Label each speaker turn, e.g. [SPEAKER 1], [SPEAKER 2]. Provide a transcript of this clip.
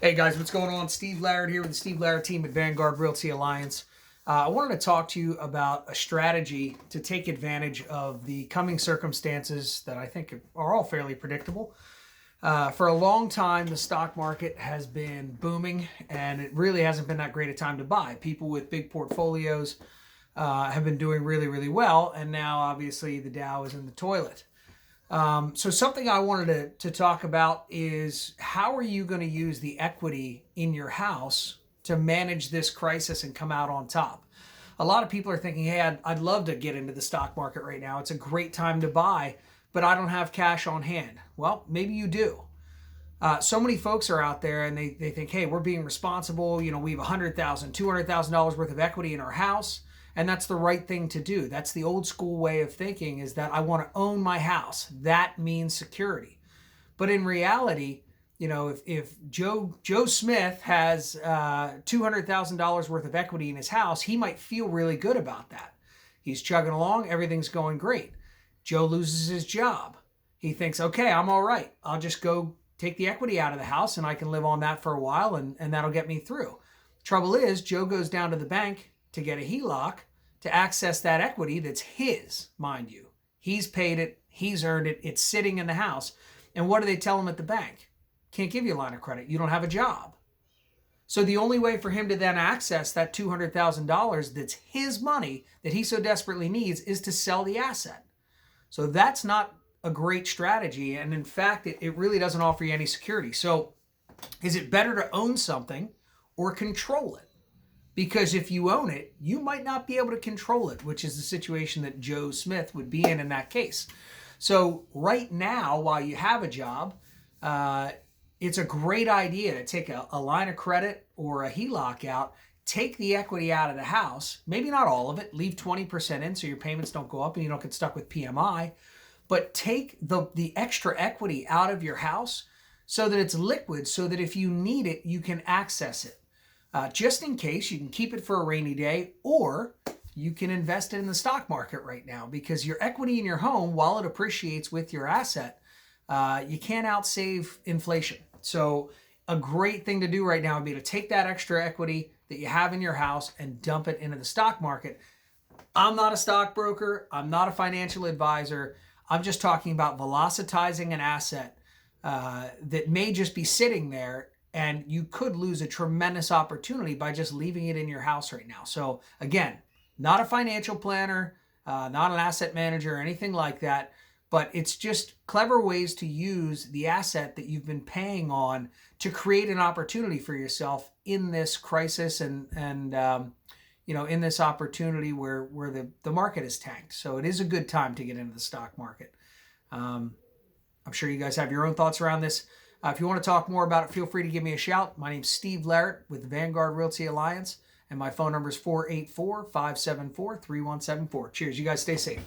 [SPEAKER 1] Hey guys, what's going on? Steve Larrett here with the Steve Larrett team at Vanguard Realty Alliance. I wanted to talk to you about a strategy to take advantage of the coming circumstances that I think are all fairly predictable. For a long time, the stock market has been booming, and it really hasn't been that great a time to buy. People with big portfolios have been doing really, really well, and now obviously the Dow is in the toilet. So something I wanted to talk about is how are you going to use the equity in your house to manage this crisis and come out on top? A lot of people are thinking, hey, I'd love to get into the stock market right now. It's a great time to buy, but I don't have cash on hand. Well, maybe you do. So many folks are out there and they think, hey, we're being responsible. You know, we have $100,000, $200,000 worth of equity in our house. And that's the right thing to do. That's the old school way of thinking, is that I want to own my house. That means security. But in reality, you know, if Joe Smith has $200,000 worth of equity in his house, he might feel really good about that. He's chugging along, everything's going great. Joe loses his job. He thinks, okay, I'm all right. I'll just go take the equity out of the house and I can live on that for a while and that'll get me through. Trouble is, Joe goes down to the bank to get a HELOC to access that equity that's his, mind you. He's paid it, he's earned it, it's sitting in the house. And what do they tell him at the bank? Can't give you a line of credit. You don't have a job. So the only way for him to then access that $200,000 that's his money that he so desperately needs is to sell the asset. So that's not a great strategy. And in fact, it really doesn't offer you any security. So is it better to own something or control it? Because if you own it, you might not be able to control it, which is the situation that Joe Smith would be in that case. So right now, while you have a job, it's a great idea to take a line of credit or a HELOC out, take the equity out of the house, maybe not all of it, leave 20% in so your payments don't go up and you don't get stuck with PMI, but take the extra equity out of your house so that it's liquid, so that if you need it, you can access it. Just in case, you can keep it for a rainy day, or you can invest it in the stock market right now, because your equity in your home, while it appreciates with your asset, you can't outsave inflation. So a great thing to do right now would be to take that extra equity that you have in your house and dump it into the stock market. I'm not a stockbroker. I'm not a financial advisor. I'm just talking about velocitizing an asset that may just be sitting there, and you could lose a tremendous opportunity by just leaving it in your house right now. So again, not a financial planner, not an asset manager or anything like that, but it's just clever ways to use the asset that you've been paying on to create an opportunity for yourself in this crisis and in this opportunity where the market is tanked. So it is a good time to get into the stock market. I'm sure you guys have your own thoughts around this. If you want to talk more about it, feel free to give me a shout. My name's Steve Larrett with the Vanguard Realty Alliance, and my phone number is 484-574-3174. Cheers. You guys stay safe.